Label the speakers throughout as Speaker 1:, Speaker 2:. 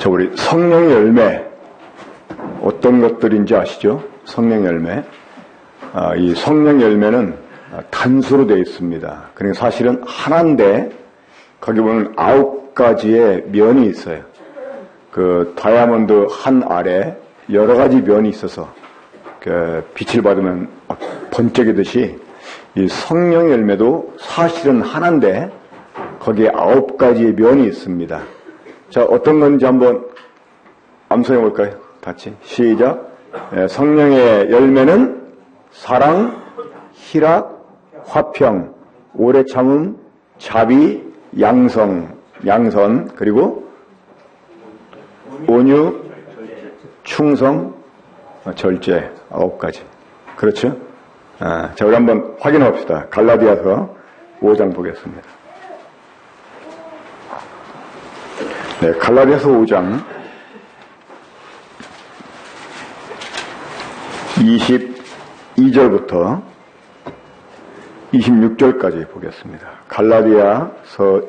Speaker 1: 자, 우리 성령의 열매, 어떤 것들인지 아시죠? 성령의 열매. 이 성령의 열매는 단수로 되어 있습니다. 그러니까 사실은 하나인데, 거기 보면 9가지의 면이 있어요. 그 다이아몬드 한 알에 여러 가지 면이 있어서, 빛을 받으면 번쩍이듯이, 이 성령의 열매도 사실은 하나인데, 거기에 9가지의 면이 있습니다. 자, 어떤 건지 한번 암송해 볼까요? 같이. 시작. 성령의 열매는 사랑, 희락, 화평, 오래 참음, 자비, 양선, 그리고 온유, 충성, 절제. 9가지. 그렇죠? 자, 우리 한번 확인해 봅시다. 갈라디아서 5장 보겠습니다. 네, 갈라디아서 5장 22절부터 26절까지 보겠습니다. 갈라디아서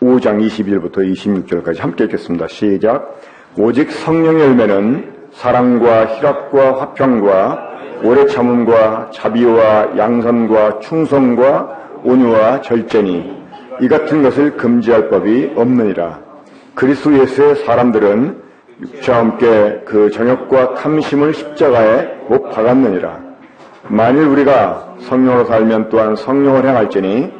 Speaker 1: 5장 22절부터 26절까지 함께 읽겠습니다. 시작. 오직 성령의 열매는 사랑과 희락과 화평과 오래 참음과 자비와 양선과 충성과 온유와 절제니 이 같은 것을 금지할 법이 없느니라. 그리스도 예수의 사람들은 육체와 함께 그 정욕과 탐심을 십자가에 못 박았느니라. 만일 우리가 성령으로 살면 또한 성령을 행할지니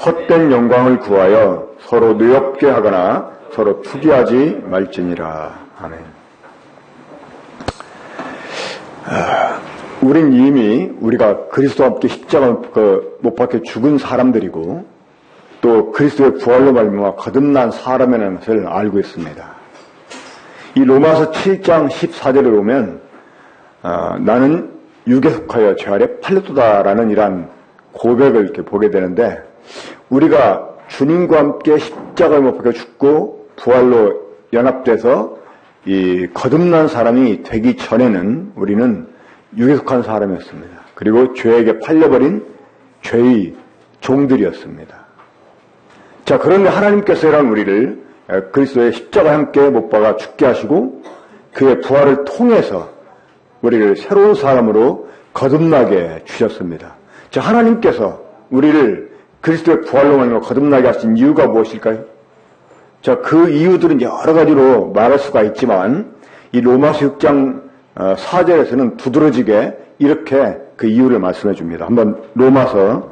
Speaker 1: 헛된 영광을 구하여 서로 노엽게 하거나 서로 투기하지 말지니라. 아멘. 우린 이미 우리가 그리스도와 함께 십자가 못 박혀 죽은 사람들이고 또 그리스도의 부활로 말미암아 거듭난 사람이라는 것을 알고 있습니다. 이 로마서 7장 14절에 보면 나는 육에 속하여 죄 아래 팔렸도다라는 이러한 고백을 이렇게 보게 되는데 우리가 주님과 함께 십자가에 못 박혀 죽고 부활로 연합돼서 이 거듭난 사람이 되기 전에는 우리는 육에 속한 사람이었습니다. 그리고 죄에게 팔려버린 죄의 종들이었습니다. 자, 그런데 하나님께서 이런 우리를 그리스도의 십자가에 함께 못 박아 죽게 하시고 그의 부활을 통해서 우리를 새로운 사람으로 거듭나게 주셨습니다. 자, 하나님께서 우리를 그리스도의 부활로 말미암아 거듭나게 하신 이유가 무엇일까요? 자, 그 이유들은 여러 가지로 말할 수가 있지만 이 로마서 6장 4절에서는 두드러지게 이렇게 그 이유를 말씀해 줍니다. 한번 로마서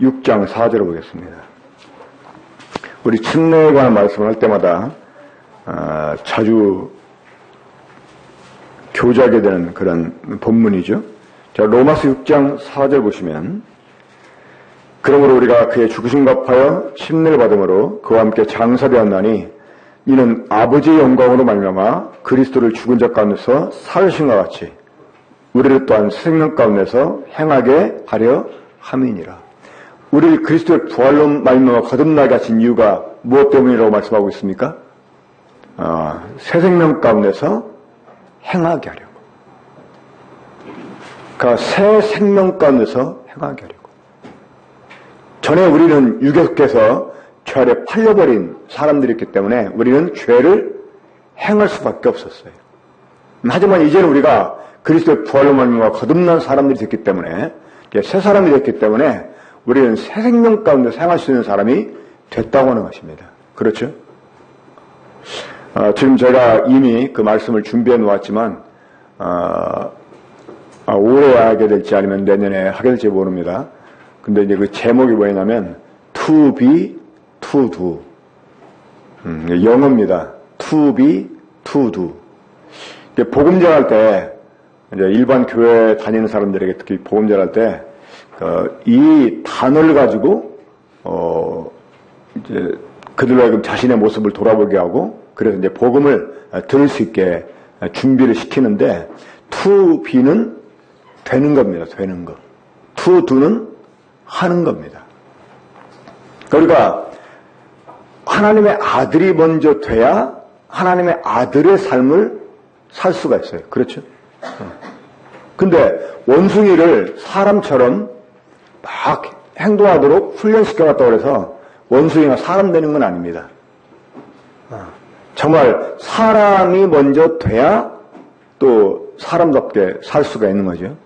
Speaker 1: 6장 4절을 보겠습니다. 우리 침례에 관한 말씀을 할 때마다 자주 교제하게 되는 그런 본문이죠. 자, 로마서 6장 4절 보시면 그러므로 우리가 그의 죽으심과 합하여 침례를 받음으로 그와 함께 장사되었나니 이는 아버지의 영광으로 말미암아 그리스도를 죽은 자 가운데서 살으신과 같이 우리를 또한 생명 가운데서 행하게 하려 함이니라. 우리를 그리스도의 부활로 말미암아 거듭나게 하신 이유가 무엇 때문이라고 말씀하고 있습니까? 새 생명 가운데서 행하게 하려고. 그러니까 새 생명 가운데서 행하게 하려고. 전에 우리는 육에 속해서 죄 아래 팔려버린 사람들이었기 때문에 우리는 죄를 행할 수밖에 없었어요. 하지만 이제는 우리가 그리스도의 부활로 말미암아 거듭난 사람들이 됐기 때문에 새 사람이 됐기 때문에 우리는 새 생명 가운데 생활할 수 있는 사람이 됐다고 하는 것입니다. 그렇죠? 지금 제가 이미 그 말씀을 준비해 놓았지만 올해 하게 될지 아니면 내년에 하게 될지 모릅니다. 근데 이제 그 제목이 뭐냐면 to be, to do. 영어입니다. to be, to do. 복음 전할 때 이제 일반 교회 다니는 사람들에게 특히 복음 전할 때 이 단어를 가지고 이제 그들로 하여금 자신의 모습을 돌아보게 하고 그래서 이제 복음을 들을 수 있게 준비를 시키는데 to be는 되는 겁니다. 되는 거. to do는 하는 겁니다. 그러니까 하나님의 아들이 먼저 돼야 하나님의 아들의 삶을 살 수가 있어요. 그렇죠? 근데 원숭이를 사람처럼 막 행동하도록 훈련시켜놨다고 해서 원숭이가 사람 되는 건 아닙니다. 정말 사람이 먼저 돼야 또 사람답게 살 수가 있는 거죠.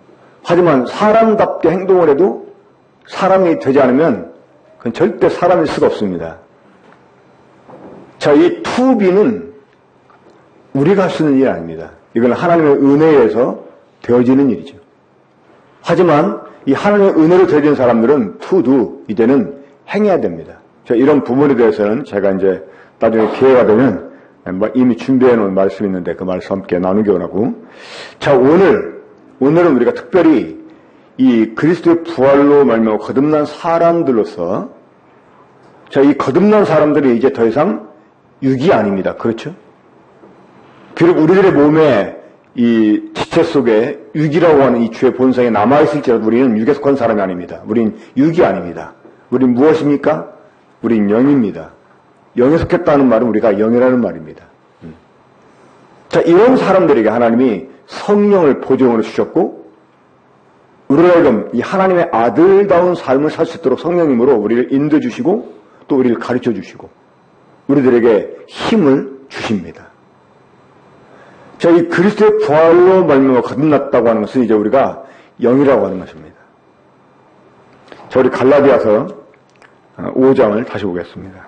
Speaker 1: 하지만 사람답게 행동을 해도 사람이 되지 않으면 그건 절대 사람일 수가 없습니다. 자, 이 투비는 우리가 할 수 있는 일이 아닙니다. 이건 하나님의 은혜에 의해서 되어지는 일이죠. 하지만 이 하나님의 은혜로 되어진 사람들은 투도 이제는 행해야 됩니다. 자, 이런 부분에 대해서는 제가 이제 나중에 기회가 되면 이미 준비해 놓은 말씀이 있는데 그 말씀 함께 나누기 원하고. 자, 오늘은 우리가 특별히 이 그리스도의 부활로 말미암아 거듭난 사람들로서, 자, 이 거듭난 사람들이 이제 더 이상 육이 아닙니다. 그렇죠? 비록 우리들의 몸에 이 지체 속에 육이라고 하는 이 주의 본성이 남아있을지라도 우리는 육에 속한 사람이 아닙니다. 우린 육이 아닙니다. 우린 무엇입니까? 우린 영입니다. 영에 속했다는 말은 우리가 영이라는 말입니다. 자, 이런 사람들에게 하나님이 성령을 보증으로 주셨고, 우리를 하여금 이 하나님의 아들다운 삶을 살 수 있도록 성령님으로 우리를 인도해 주시고 또 우리를 가르쳐 주시고 우리들에게 힘을 주십니다. 자, 이 그리스도의 부활로 말미암아 거듭났다고 하는 것은 이제 우리가 영이라고 하는 것입니다. 자, 우리 갈라디아서 5장을 다시 보겠습니다.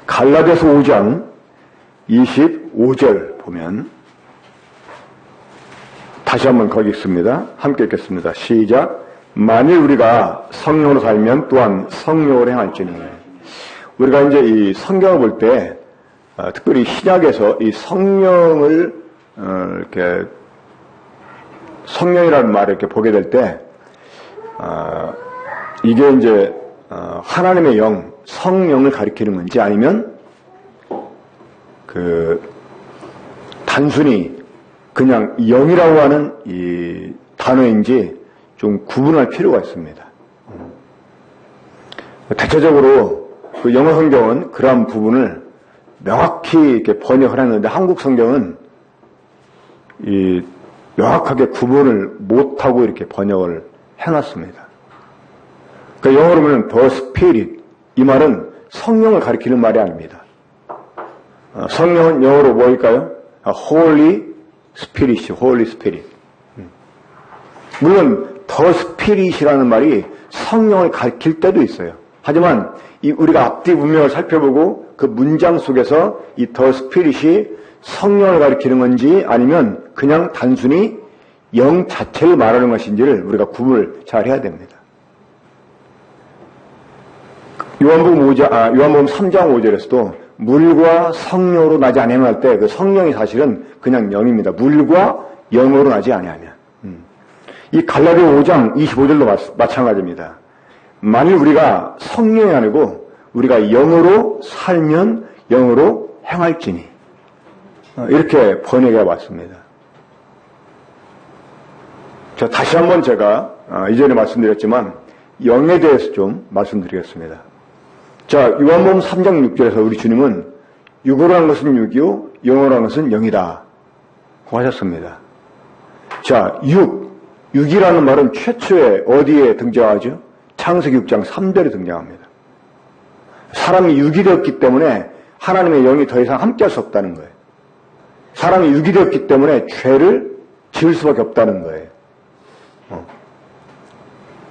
Speaker 1: 갈라디아서 5장 25절 보면 다시 한번 거기 있습니다. 함께 읽겠습니다. 시작. 만일 우리가 성령으로 살면 또한 성령으로 행할지니. 우리가 이제 이 성경을 볼 때 특별히 신약에서 이 성령을 이렇게 성령이라는 말을 이렇게 보게 될 때 이게 이제 하나님의 영, 성령을 가리키는 건지 아니면 그 단순히 그냥 영이라고 하는 이 단어인지 좀 구분할 필요가 있습니다. 대체적으로 그 영어 성경은 그러한 부분을 명확히 이렇게 번역을 했는데 한국 성경은 이 명확하게 구분을 못하고 이렇게 번역을 해놨습니다. 그러니까 영어로 보면 the Spirit, 이 말은 성령을 가리키는 말이 아닙니다. 성령은 영어로 뭐일까요? Holy Spirit, Holy Spirit. 물론 the Spirit이라는 말이 성령을 가리킬 때도 있어요. 하지만 우리가 앞뒤 문맥을 살펴보고 그 문장 속에서 이 the Spirit이 성령을 가리키는 건지 아니면 그냥 단순히 영 자체를 말하는 것인지를 우리가 구분을 잘 해야 됩니다. 요한복음 3장 5절에서도 물과 성령으로 나지 아니하면 할 때 그 성령이 사실은 그냥 영입니다. 물과 영으로 나지 아니하면. 이 갈라디아 5장 25절도 마찬가지입니다. 만일 우리가 성령이 아니고 우리가 영으로 살면 영으로 행할지니. 이렇게 번역해 봤습니다. 자, 다시 한번 제가 이전에 말씀드렸지만 영에 대해서 좀 말씀드리겠습니다. 자, 요한복음 3장 6절에서 우리 주님은 육으로 한 것은 육이요 영으로 한 것은 영이다 고 하셨습니다. 자, 육이라는 말은 최초에 어디에 등장하죠? 창세기 6장 3절에 등장합니다. 사람이 육이 되었기 때문에 하나님의 영이 더 이상 함께할 수 없다는 거예요. 사람이 육이 되었기 때문에 죄를 지을 수밖에 없다는 거예요.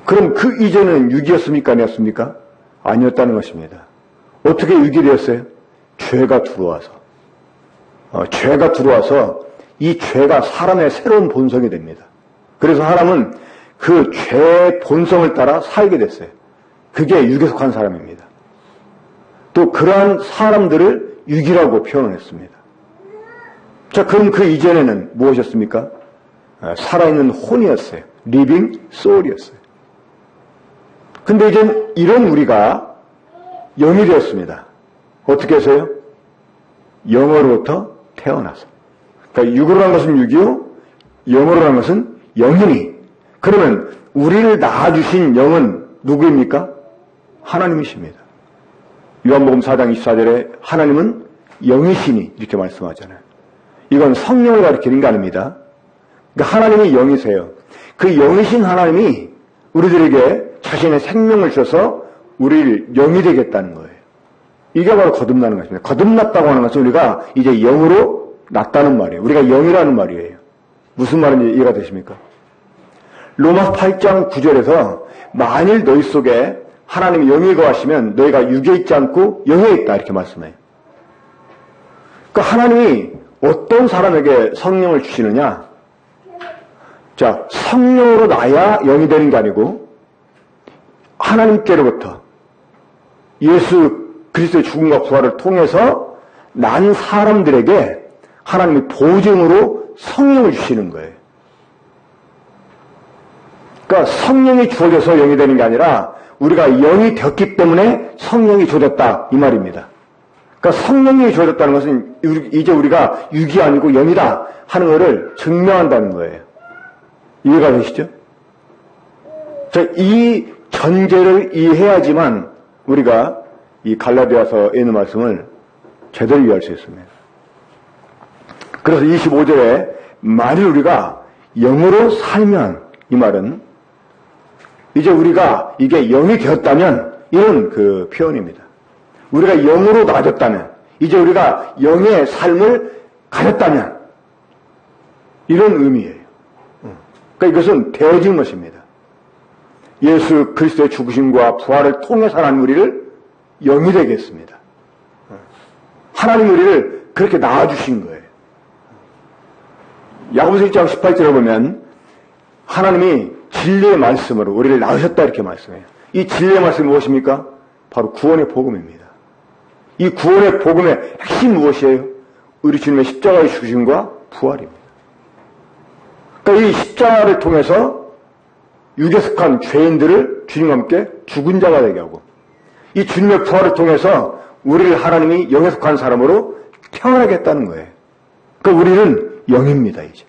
Speaker 1: 그럼 그 이전에는 육이었습니까? 아니었습니까? 아니었다는 것입니다. 어떻게 육이 되었어요? 죄가 들어와서. 죄가 들어와서 이 죄가 사람의 새로운 본성이 됩니다. 그래서 사람은 그 죄의 본성을 따라 살게 됐어요. 그게 육에 속한 사람입니다. 또 그러한 사람들을 육이라고 표현을 했습니다. 자, 그럼 그 이전에는 무엇이었습니까? 살아있는 혼이었어요. 리빙 소울이었어요. 근데 이젠 이런 우리가 영이 되었습니다. 어떻게 해서요? 영으로부터 태어나서. 그러니까 육으로 한 것은 육이요, 영으로 한 것은 영이니. 그러면 우리를 낳아주신 영은 누구입니까? 하나님이십니다. 요한복음 4장 24절에 하나님은 영이시니 이렇게 말씀하잖아요. 이건 성령을 가리키는 게 아닙니다. 그러니까 하나님이 영이세요. 그 영이신 하나님이 우리들에게 자신의 생명을 주셔서 우리를 영이 되겠다는 거예요. 이게 바로 거듭나는 것입니다. 거듭났다고 하는 것은 우리가 이제 영으로 났다는 말이에요. 우리가 영이라는 말이에요. 무슨 말인지 이해가 되십니까? 로마서 8장 9절에서 만일 너희 속에 하나님이 영이 거하시면 너희가 육에 있지 않고 영에 있다 이렇게 말씀해요. 그러니까 하나님이 어떤 사람에게 성령을 주시느냐? 자, 성령으로 나야 영이 되는 게 아니고 하나님께로부터 예수 그리스도의 죽음과 부활을 통해서 난 사람들에게 하나님이 보증으로 성령을 주시는 거예요. 그러니까 성령이 주어져서 영이 되는 게 아니라 우리가 영이 되었기 때문에 성령이 주어졌다 이 말입니다. 그러니까 성령이 주어졌다는 것은 이제 우리가 육이 아니고 영이다 하는 것을 증명한다는 거예요. 이해가 되시죠? 자, 이 전제를 이해해야지만 우리가 이 갈라디아서에 있는 말씀을 제대로 이해할 수 있습니다. 그래서 25절에 만일 우리가 영으로 살면 이 말은 이제 우리가 이게 영이 되었다면 이런 그 표현입니다. 우리가 영으로 나아졌다면 이제 우리가 영의 삶을 가졌다면 이런 의미예요. 그러니까 이것은 되어진 것입니다. 예수 그리스도의 죽으심과 부활을 통해서 하나님 우리를 영이 되게 했습니다. 하나님 우리를 그렇게 낳아주신 거예요. 야고보서 1장 18절에 보면 하나님이 진리의 말씀으로 우리를 낳으셨다 이렇게 말씀해요. 이 진리의 말씀이 무엇입니까? 바로 구원의 복음입니다. 이 구원의 복음의 핵심이 무엇이에요? 우리 주님의 십자가의 죽으심과 부활입니다. 그러니까 이 십자가를 통해서 육에 속한 죄인들을 주님과 함께 죽은 자가 되게 하고 이 주님의 부활을 통해서 우리를 하나님이 영에 속한 사람으로 태어나게 했다는 거예요. 그러니까 우리는 영입니다, 이제.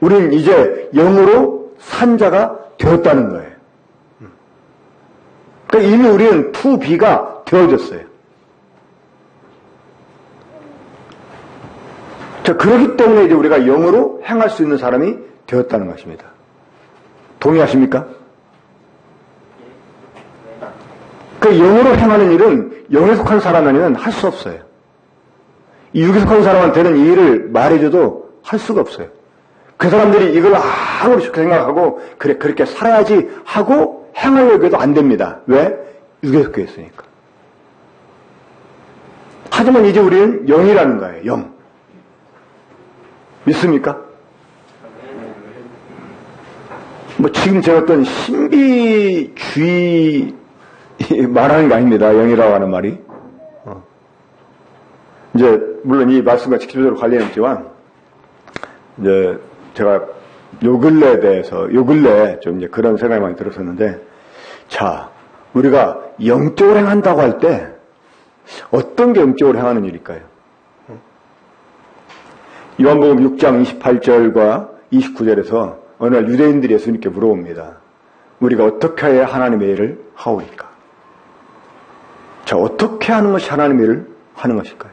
Speaker 1: 우리는 이제 영으로 산 자가 되었다는 거예요. 그러니까 이미 우리는 to-be가 되어졌어요. 자, 그렇기 때문에 이제 우리가 영으로 행할 수 있는 사람이 되었다는 것입니다. 동의하십니까? 그 영으로 행하는 일은 영에 속한 사람 아니면 할 수 없어요. 이 육에 속한 사람한테는 이 일을 말해줘도 할 수가 없어요. 그 사람들이 이걸 아무리 좋게 생각하고 그래 그렇게 살아야지 하고 행하려고 해도 안 됩니다. 왜? 육에 속해 있으니까. 하지만 이제 우리는 영이라는 거예요. 영. 믿습니까? 뭐 지금 제가 어떤 신비주의 말하는 게 아닙니다. 영이라고 하는 말이. 이제 물론 이 말씀과 직접적으로 관련이 없지만 이제 제가 요 근래에 좀 이제 그런 생각이 많이 들었었는데, 자, 우리가 영적으로 행한다고 할 때 어떤 게 영적으로 행하는 일일까요? 요한복음 6장 28절과 29절에서 어느 날 유대인들이 예수님께 물어봅니다. 우리가 어떻게 해야 하나님의 일을 하오리까? 자, 어떻게 하는 것이 하나님의 일을 하는 것일까요?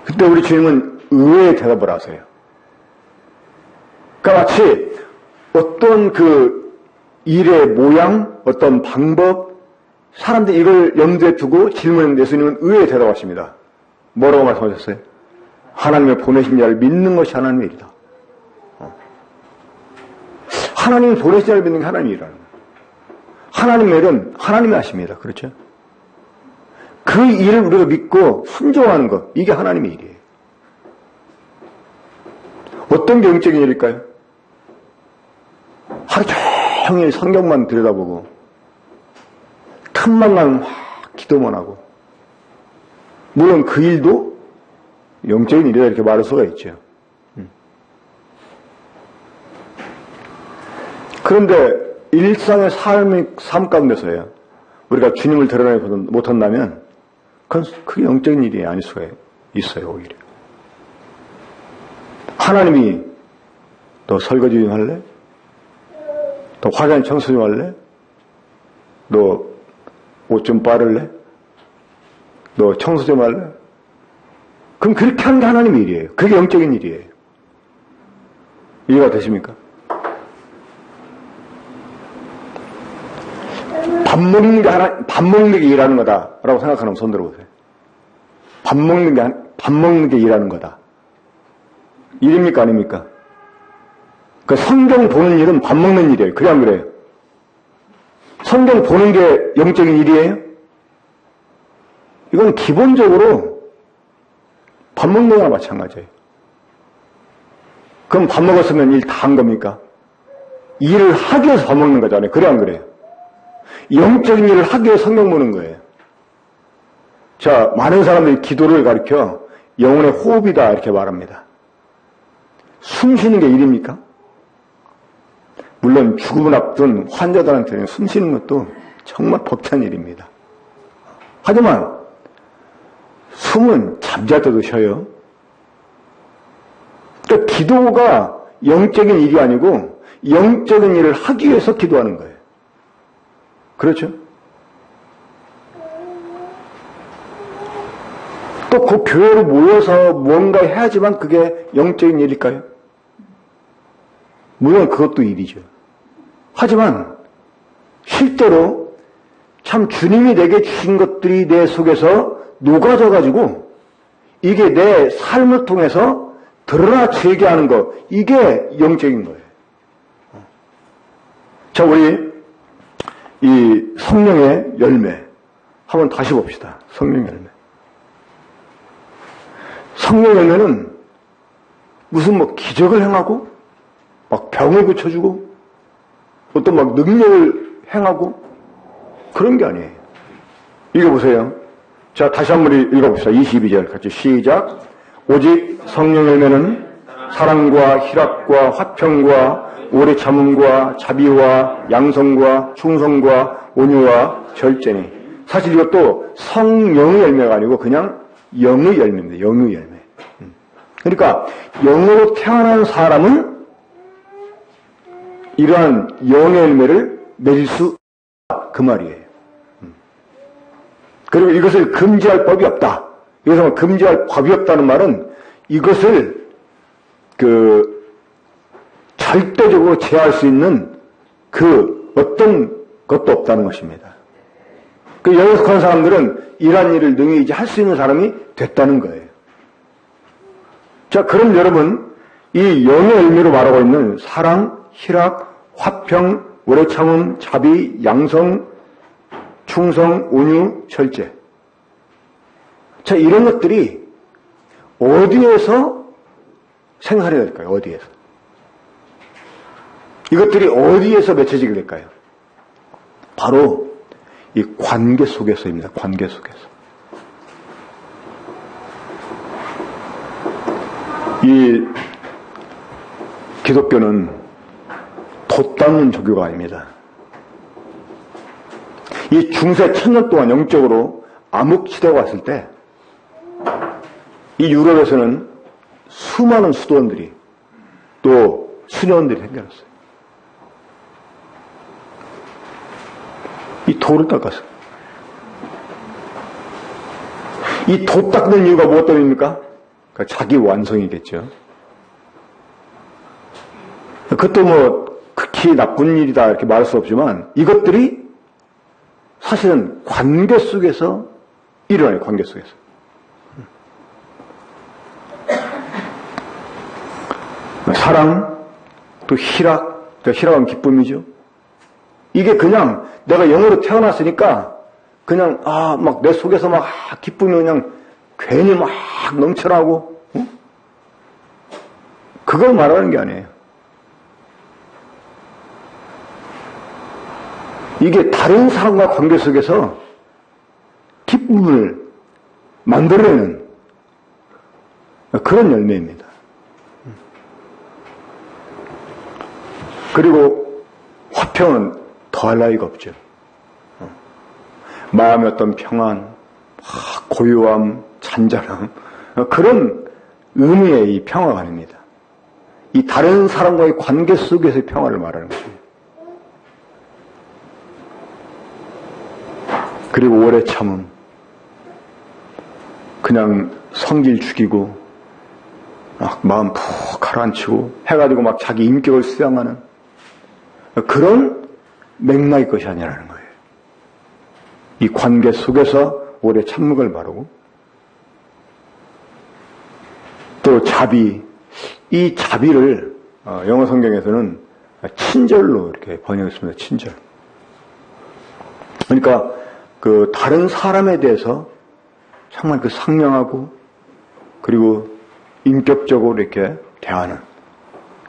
Speaker 1: 그때 우리 주님은 의외의 대답을 하세요. 그러니까 마치 어떤 그 일의 모양, 어떤 방법, 사람들이 이걸 염두에 두고 질문했는데 예수님은 의외의 대답하십니다. 뭐라고 말씀하셨어요? 하나님의 보내신 자를 믿는 것이 하나님의 일이다. 하나님이 보내신 자를 믿는 게 하나님의 일이라는 거예요. 하나님의 일은 하나님이 하십니다. 그렇죠? 그 일을 우리가 믿고 순종하는 것, 이게 하나님의 일이에요. 어떤 게 영적인 일일까요? 하루 종일 성경만 들여다보고 틈만 나면 기도만 하고, 물론 그 일도 영적인 일이다 이렇게 말할 수가 있죠. 그런데 일상의 삶 가운데서요, 우리가 주님을 드러내지 못한다면 그건 그게 영적인 일이 아닐 수가 있어요. 오히려 하나님이 너 설거지 좀 할래? 너 화장 청소 좀 할래? 너 옷 좀 빠를래? 너 청소 좀 할래? 그럼 그렇게 하는 게 하나님의 일이에요. 그게 영적인 일이에요. 이해가 되십니까? 밥 밥 먹는 게 일하는 거다라고 생각하는 손 들어보세요. 밥 먹는 게 일하는 거다. 일입니까 아닙니까? 그 성경 보는 일은 밥 먹는 일이에요. 그래 안 그래요? 성경 보는 게 영적인 일이에요? 이건 기본적으로 밥 먹는 거나 마찬가지예요. 그럼 밥 먹었으면 일 다 한 겁니까? 일을 하기 위해서 밥 먹는 거잖아요. 그래 안 그래요? 영적인 일을 하기 위해서 성경 보는 거예요. 자, 많은 사람들이 기도를 가리켜 영혼의 호흡이다 이렇게 말합니다. 숨 쉬는 게 일입니까? 물론 죽음을 앞둔 환자들한테는 숨 쉬는 것도 정말 벅찬 일입니다. 하지만 숨은 잠잘 때도 쉬어요. 그러니까 기도가 영적인 일이 아니고 영적인 일을 하기 위해서 기도하는 거예요. 그렇죠? 또 그 교회로 모여서 무언가 해야지만 그게 영적인 일일까요? 물론 그것도 일이죠. 하지만 실제로 참 주님이 내게 주신 것들이 내 속에서 녹아져가지고 이게 내 삶을 통해서 드러나 지게 하는 것, 이게 영적인 거예요. 자, 우리 이 성령의 열매 한번 다시 봅시다. 성령의 열매. 성령의 열매는 무슨 뭐 기적을 행하고 막 병을 고쳐주고 어떤 막 능력을 행하고 그런 게 아니에요. 읽어보세요. 자, 다시 한번 읽어봅시다. 22절 같이 시작. 오직 성령의 열매는 사랑과 희락과 화평과 오래 참음과 자비와 양성과 충성과 온유와 절제니. 사실 이것도 성령의 열매가 아니고 그냥 영의 열매입니다. 영의 열매. 그러니까 영으로 태어난 사람은 이러한 영의 열매를 맺을 수 없다. 그 말이에요. 그리고 이것을 금지할 법이 없다. 여기서 금지할 법이 없다는 말은 이것을 절대적으로 제어할 수 있는 그 어떤 것도 없다는 것입니다. 그 영에 속한 사람들은 이러한 일을 능히 이제 할 수 있는 사람이 됐다는 거예요. 자, 그럼 여러분, 이 영의 열매로 말하고 있는 사랑, 희락, 화평, 오래 참음, 자비, 양성, 충성, 온유, 절제. 자, 이런 것들이 어디에서 생활해야 될까요? 어디에서? 이것들이 어디에서 맺혀지게 될까요? 바로 이 관계 속에서입니다. 관계 속에서. 이 기독교는 돛담는 종교가 아닙니다. 이 중세 1000년 동안 영적으로 암흑시대가 왔을 때 이 유럽에서는 수많은 수도원들이 또 수녀원들이 생겨났어요. 이 돌을 닦았어요. 이 돛 닦는 이유가 무엇 때문입니까? 그러니까 자기 완성이겠죠. 그것도 뭐 극히 나쁜 일이다 이렇게 말할 수 없지만 이것들이 사실은 관계 속에서 일어나요. 관계 속에서. 사랑, 또 희락, 희락은 기쁨이죠. 이게 그냥 내가 영으로 태어났으니까 그냥 막 내 속에서 막 기쁨이 그냥 괜히 막 넘쳐나고 그걸 말하는 게 아니에요. 이게 다른 사람과 관계 속에서 기쁨을 만들어내는 그런 열매입니다. 그리고 화평은 더할 나위가 없죠. 마음의 어떤 평안, 고요함, 잔잔함 그런 의미의 이 평화가 아닙니다. 이 다른 사람과의 관계 속에서의 평화를 말하는 것입니다. 그리고 오래 참음, 그냥 성질 죽이고 막 마음 푹 가라앉히고 해가지고 막 자기 인격을 수양하는 그런 맥락의 것이 아니라는 거예요. 이 관계 속에서 오래 참먹을 바르고, 또 자비, 이 자비를 영어 성경에서는 친절로 이렇게 번역했습니다. 친절. 그러니까 그 다른 사람에 대해서 정말 그 상냥하고 그리고 인격적으로 이렇게 대하는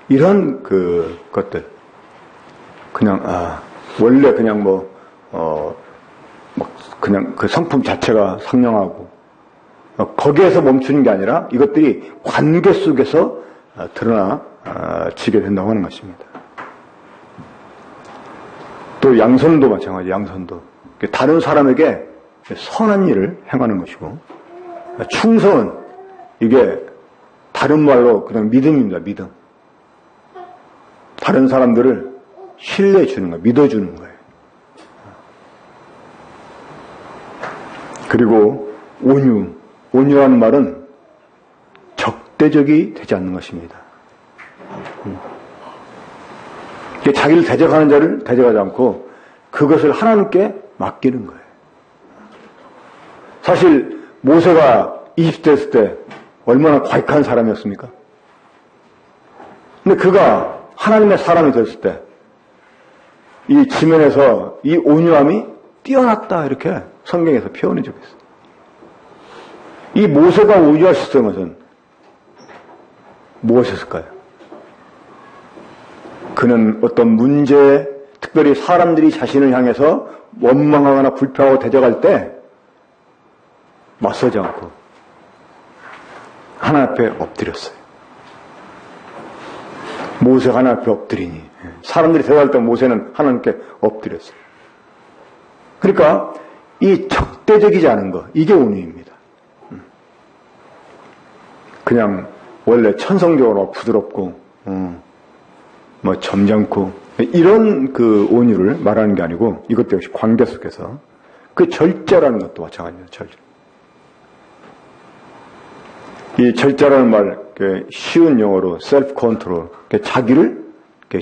Speaker 1: 이런 그 것들. 그냥 원래 그냥 그냥 그 성품 자체가 상냥하고 거기에서 멈추는 게 아니라 이것들이 관계 속에서 드러나지게 된다고 하는 것입니다. 또 양선도 마찬가지. 양선도 다른 사람에게 선한 일을 행하는 것이고, 충성은 이게 다른 말로 그냥 믿음입니다. 믿음. 다른 사람들을 신뢰해 주는 거예요. 믿어주는 거예요. 그리고 온유라는 말은 적대적이 되지 않는 것입니다. 자기를 대적하는 자를 대적하지 않고 그것을 하나님께 맡기는 거예요. 사실 모세가 이집트에 있을 때 얼마나 과익한 사람이었습니까? 근데 그가 하나님의 사람이 됐을 때 이 지면에서 이 온유함이 뛰어났다 이렇게 성경에서 표현해 주고 있어요. 이 모세가 온유할 수 있었던 것은 무엇이었을까요? 그는 어떤 문제에 특별히 사람들이 자신을 향해서 원망하거나 불평하고 대적할 때 맞서지 않고 하나님 앞에 엎드렸어요. 모세가 하나님 앞에 엎드리니 사람들이 대화할 때 모세는 하나님께 엎드렸어요. 그러니까 이 적대적이지 않은 것, 이게 온유입니다. 그냥 원래 천성적으로 부드럽고 점잖고 이런 그 온유를 말하는 게 아니고 이것도 역시 관계 속에서 그 절제라는 것도 마찬가지입니다. 절제. 이 절제라는 말, 쉬운 영어로 self control, 자기를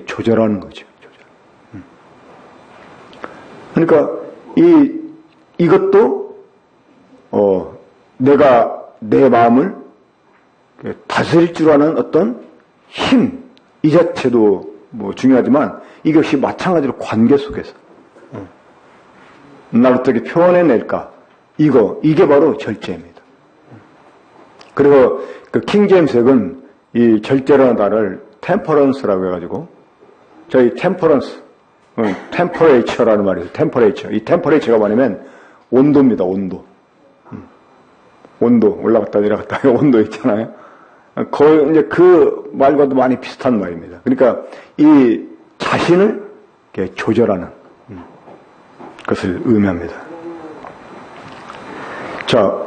Speaker 1: 조절하는 거죠. 조절. 그러니까 이것도 내가 내 마음을 다스릴 줄 아는 어떤 힘, 이 자체도 중요하지만 이것이 마찬가지로 관계 속에서 나를 어떻게 표현해낼까, 이게 바로 절제입니다. 그리고 그 킹제임스역은 이 절제라는 단어를 템퍼런스라고 해가지고 저희 템퍼런스, 템퍼레이처라는 말이 있어요. 템퍼레이처. 이 템퍼레이처가 뭐냐면 온도입니다. 온도. 온도 올라갔다 내려갔다 온도 있잖아요. 거의 이제 그 말과도 많이 비슷한 말입니다. 그러니까 이 자신을 이렇게 조절하는 것을 의미합니다. 자,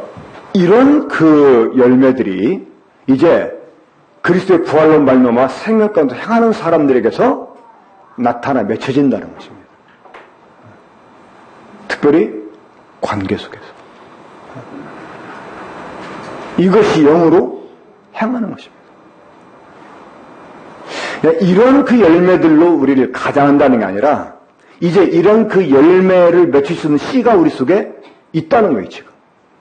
Speaker 1: 이런 그 열매들이 이제 그리스도의 부활로 말미암아 생명 가운데 행하는 사람들에게서 나타나 맺혀진다는 것입니다. 특별히 관계 속에서. 이것이 영으로 행하는 것입니다. 이런 그 열매들로 우리를 가장한다는 게 아니라 이제 이런 그 열매를 맺힐 수 있는 씨가 우리 속에 있다는 거예요, 지금.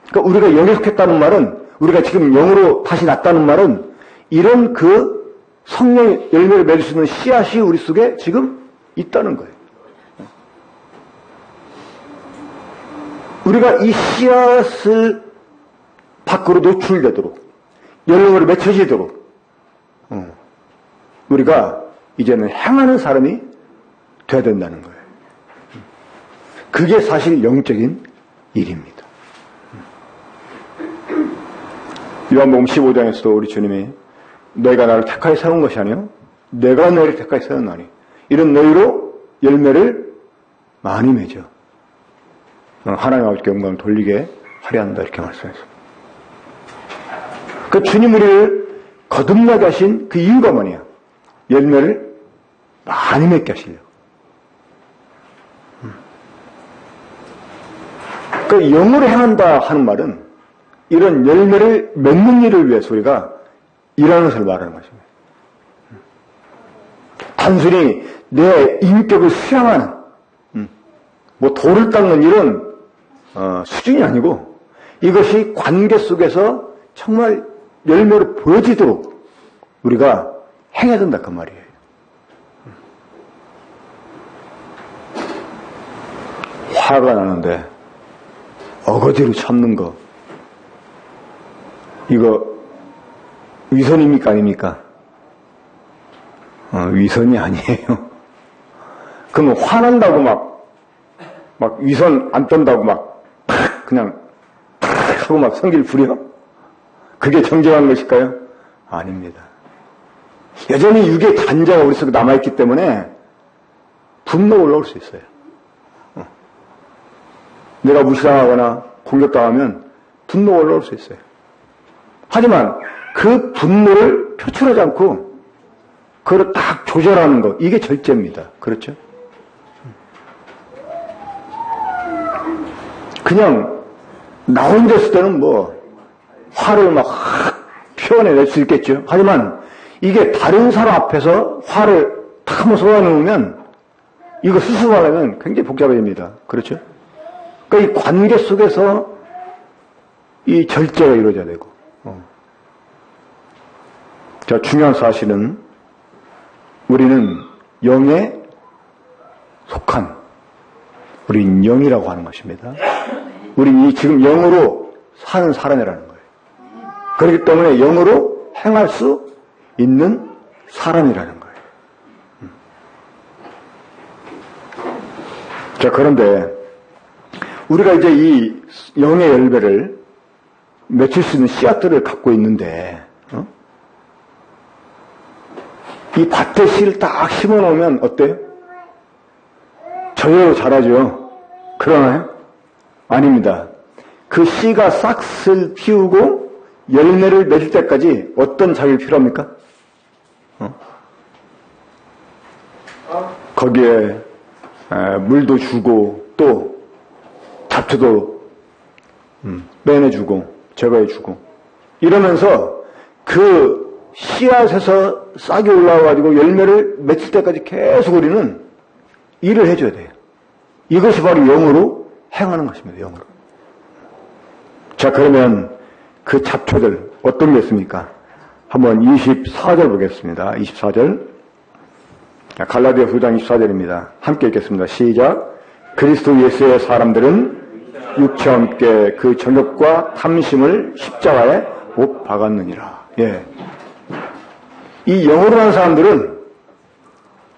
Speaker 1: 그러니까 우리가 영에 속했다는 말은, 우리가 지금 영으로 다시 났다는 말은 이런 그 성령의 열매를 맺을 수 있는 씨앗이 우리 속에 지금 있다는 거예요. 우리가 이 씨앗을 밖으로 노출되도록, 열매를 맺혀지도록 우리가 이제는 행하는 사람이 돼야 된다는 거예요. 그게 사실 영적인 일입니다. 요한복음 15장에서도 우리 주님이 너희가 나를 택하여 세운 것이 아니요 내가 너희를 택하여 세웠나니 이런 너희로 열매를 많이 맺어 하나님 아버지께 영광을 돌리게 하려 한다 이렇게 말씀했습니다. 그 주님 우리를 거듭나게 하신 그 이유가 뭐냐? 열매를 많이 맺게 하시려고. 그 영으로 행한다 하는 말은 이런 열매를 맺는 일을 위해서 우리가 일하는 것을 말하는 것입니다. 단순히 내 인격을 수양하는, 돌을 닦는 일은 수준이 아니고 이것이 관계 속에서 정말 열매로 보여지도록 우리가 행해야 된다 그 말이에요. 화가 나는데 어거지로 참는 거 이거 위선입니까 아닙니까? 위선이 아니에요. 그러면 화난다고 막 위선 안 떤다고 막 그냥 하고 막 성질 부려? 그게 정정한 것일까요? 아닙니다. 여전히 육의 잔재가 우리 속에 남아있기 때문에 분노가 올라올 수 있어요. 내가 무시당하거나 공격당하면 분노가 올라올 수 있어요. 하지만 그 분노를 표출하지 않고 그걸 딱 조절하는 것, 이게 절제입니다. 그렇죠? 그냥 나 혼자 있을 때는 화를 막 표현해낼 수 있겠죠. 하지만 이게 다른 사람 앞에서 화를 탁 한번 쏟아놓으면 이거 수습하려면 굉장히 복잡해집니다. 그렇죠? 그러니까 이 관계 속에서 이 절제가 이루어져야 되고. 자, 중요한 사실은 우리는 영에 속한 우린 영이라고 하는 것입니다. 우린 지금 영으로 사는 사람이라는 거예요. 그렇기 때문에 영으로 행할 수 있는 사람이라는 거예요. 자, 그런데 우리가 이제 이 영의 열매를 맺힐 수 있는 씨앗들을 갖고 있는데, 이 밭에 씨를 딱 심어놓으면 어때요? 저절로 자라죠. 그러나요? 아닙니다. 그 씨가 싹을 피우고 열매를 맺을 때까지 어떤 작업이 필요합니까? 거기에 물도 주고 또 잡초도 빼내주고 제거해주고 이러면서 그 씨앗에서 싹이 올라와가지고 열매를 맺을 때까지 계속 우리는 일을 해줘야 돼요. 이것이 바로 영으로 행하는 것입니다. 영으로. 자, 그러면 그 잡초들 어떤 게 있습니까? 한번 24절 보겠습니다. 24절. 갈라디아서 9장 24절입니다. 함께 읽겠습니다. 시작. 그리스도 예수의 사람들은 육체와 함께 그 정욕과 탐심을 십자가에 못 박았느니라. 예. 이 영으로 하는 사람들은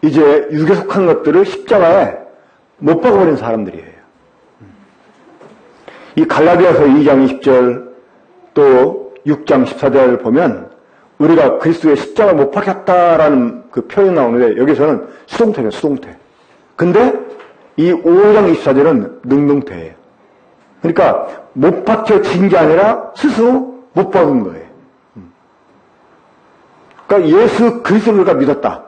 Speaker 1: 이제 육에 속한 것들을 십자가에 못 박아버린 사람들이에요. 이 갈라디아서 2장 20절 또 6장 14절 보면 우리가 그리스도의 십자가 못 박혔다라는 그 표현이 나오는데 여기서는 수동태예요. 수동태. 근데 이 5장 24절은 능동태예요. 그러니까 못 박혀진 게 아니라 스스로 못 박은 거예요. 그러니까 예수 그리스도를 우리가 믿었다.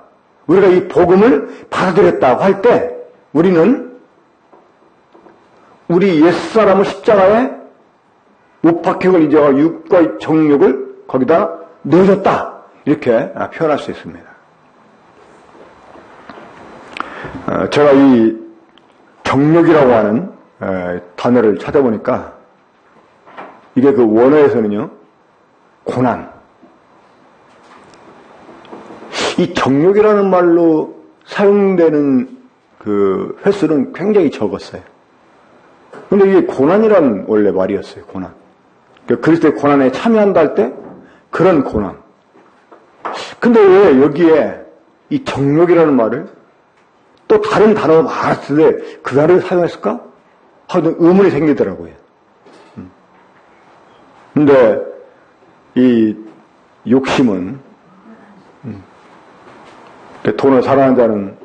Speaker 1: 우리가 이 복음을 받아들였다고 할 때 우리는 우리 옛사람을 십자가에 못 박혀 이제 육과 정욕을 거기다 넣어줬다. 이렇게 표현할 수 있습니다. 제가 이 정욕이라고 하는 단어를 찾아보니까 이게 그 원어에서는요, 고난. 이 정욕이라는 말로 사용되는 그 횟수는 굉장히 적었어요. 근데 이게 고난이란 원래 말이었어요, 고난. 그리스도의 고난에 참여한다 할 때 그런 고난. 근데 왜 여기에 이 정욕이라는 말을 또 다른 단어로 말했을 때 그 단어를 사용했을까? 하여튼 의문이 생기더라고요. 근데 이 욕심은 돈을 사랑하는 자는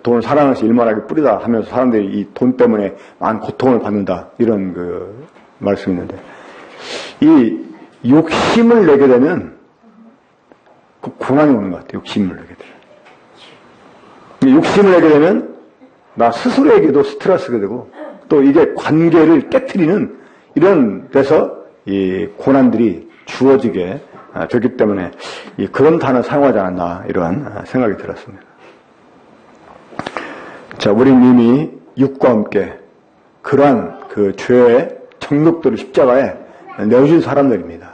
Speaker 1: 돈을 사랑하는 것이 일만하게 뿌리다 하면서 사람들이 이 돈 때문에 많은 고통을 받는다 이런 그 말씀이 있는데 이 욕심을 내게 되면 그 고난이 오는 것 같아요. 욕심을 내게 되면 욕심을 내게 되면 나 스스로에게도 스트레스가 되고 또 이게 관계를 깨트리는 이런 데서 이 고난들이 주어지게 되기 때문에 그런 단어 사용하지 않았나 이러한 생각이 들었습니다. 자, 우리 이미 육과 함께 그러한 그 죄의 정독들을 십자가에 내어준 사람들입니다.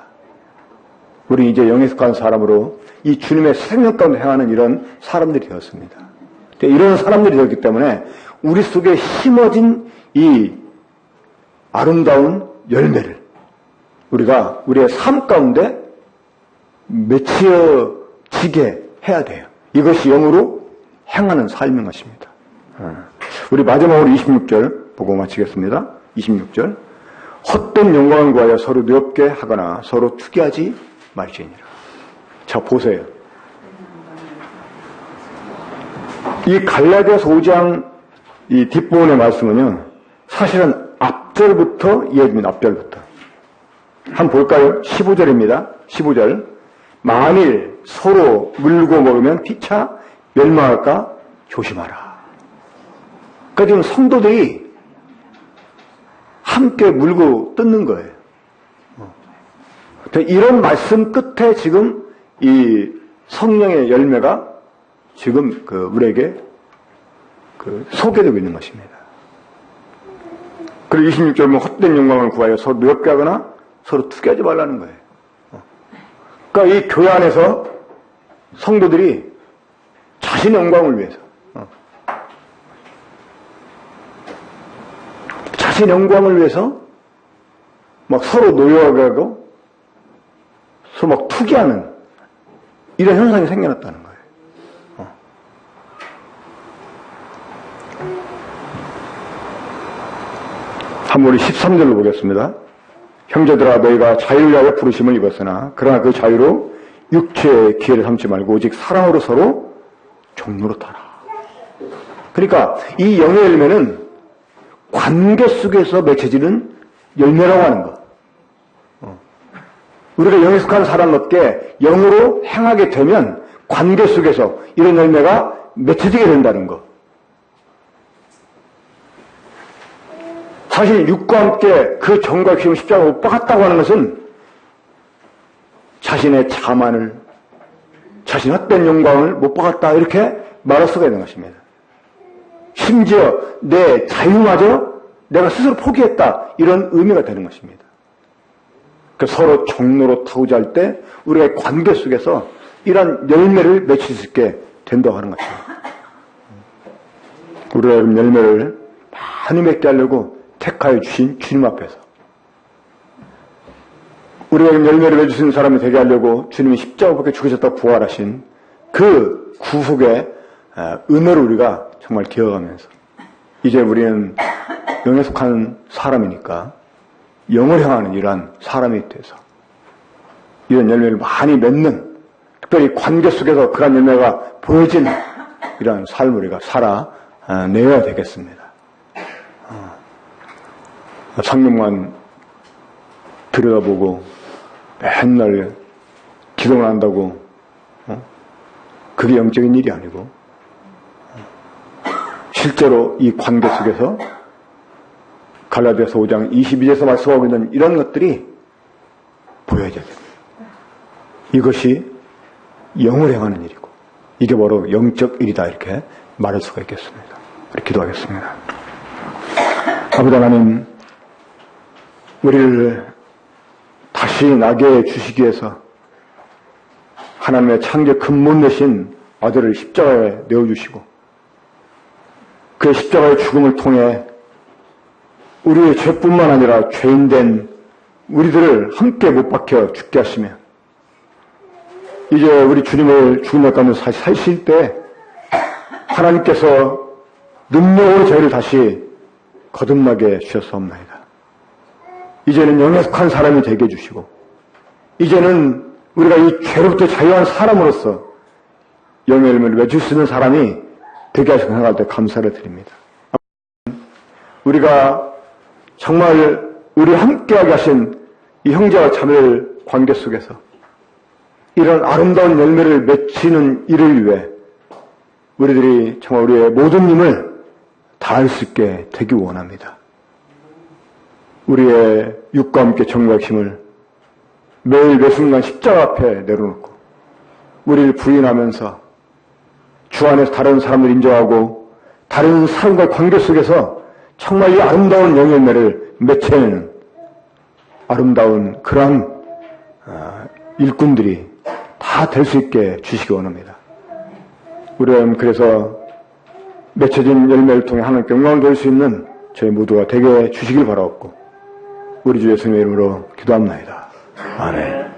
Speaker 1: 우리 이제 영에 속한 사람으로 이 주님의 생명 가운데 행하는 이런 사람들이 되었습니다. 이런 사람들이 되었기 때문에 우리 속에 심어진 이 아름다운 열매를 우리가 우리의 삶 가운데 맺혀지게 해야 돼요. 이것이 영으로 행하는 삶인 것입니다. 우리 마지막으로 26절 보고 마치겠습니다. 26절. 헛된 영광을 구하여 서로 누엽게 하거나 서로 투기하지 말지니라. 자, 보세요. 이 갈라디아서 5장 이 뒷부분의 말씀은요, 사실은 앞절부터 이어집니다. 앞절부터. 한번 볼까요? 15절입니다. 15절. 만일 서로 물고 먹으면 피차 멸망할까 조심하라. 그러니까 지금 성도들이 함께 물고 뜯는 거예요. 이런 말씀 끝에 지금 이 성령의 열매가 지금 우리에게 소개되고 있는 것입니다. 그리고 26절 헛된 영광을 구하여 서로 누엽게 하거나 서로 투기하지 말라는 거예요. 그러니까 이 교회 안에서 성도들이 자신의 영광을 위해서 자신의 영광을 위해서 막 서로 노여가고 서로 막 투기하는 이런 현상이 생겨났다는 거예요. 한번 우리 13절로 보겠습니다. 형제들아 너희가 자유를 위하여 부르심을 입었으나 그러나 그 자유로 육체의 기회를 삼지 말고 오직 사랑으로 서로 종로로 타라. 그러니까 이 영의 열매는 관계 속에서 맺혀지는 열매라고 하는 것. 우리가 영에 속한 사람답게 영으로 행하게 되면 관계 속에서 이런 열매가 맺혀지게 된다는 것. 사실 육과 함께 그 정과 귀한 십자가를 못 박았다고 하는 것은 자신의 자만을, 자신의 헛된 영광을 못 박았다 이렇게 말할 수가 있는 것입니다. 심지어 내 자유마저 내가 스스로 포기했다 이런 의미가 되는 것입니다. 서로 종로로 타고자 할 때 우리가 관계 속에서 이런 열매를 맺힐 수 있게 된다고 하는 것입니다. 우리가 열매를 많이 맺게 하려고 택하여 주신 주님 앞에서 우리가 열매를 맺으시는 사람이 되게 하려고 주님이 십자가 밖에 죽으셨다고 부활하신 그 구속의 은혜를 우리가 정말 기억하면서 이제 우리는 영에 속한 사람이니까 영을 향하는 이러한 사람이 돼서 이런 열매를 많이 맺는 특별히 관계 속에서 그런 열매가 보여지는 이러한 삶을 우리가 살아내야 되겠습니다. 상념만 들여다보고 맨날 기도를 한다고 그게 영적인 일이 아니고 실제로 이 관계 속에서 갈라디아서 5장 22절에서 말씀하고 있는 이런 것들이 보여져야 됩니다. 이것이 영을 행하는 일이고 이게 바로 영적 일이다 이렇게 말할 수가 있겠습니다. 우리 기도하겠습니다. 아버지 하나님, 우리를 다시 나게 주시기 위해서 하나님의 창조 근본 되신 아들을 십자가에 내어주시고 그 십자가의 죽음을 통해 우리의 죄뿐만 아니라 죄인된 우리들을 함께 못 박혀 죽게 하시며 이제 우리 주님을 죽음의 가운데 사실 때 하나님께서 능력으로 저희를 다시 거듭나게 주셨사옵나이다. 이제는 영에 속한 사람이 되게 해주시고 이제는 우리가 이 죄로부터 자유한 사람으로서 영의 열매를 맺을 수 있는 사람이 되게 하시고 생각할 때 감사를 드립니다. 우리가 정말 우리 함께하게 하신 이 형제와 자매들 관계 속에서 이런 아름다운 열매를 맺히는 일을 위해 우리들이 정말 우리의 모든 힘을 다할 수 있게 되기 원합니다. 우리의 육과 함께 정과 힘을 매일 매 순간 십자가 앞에 내려놓고 우리를 부인하면서 주 안에서 다른 사람을 인정하고 다른 사람과의 관계 속에서 정말 이 아름다운 영열매를 맺혀내는 아름다운 그러한 일꾼들이 다 될 수 있게 주시기 원합니다. 우리는 그래서 맺혀진 열매를 통해 하나님께 영광을 돌릴 수 있는 저희 모두가 되게 주시길 바라옵고 우리 주 예수님의 이름으로 기도합니다. 아멘.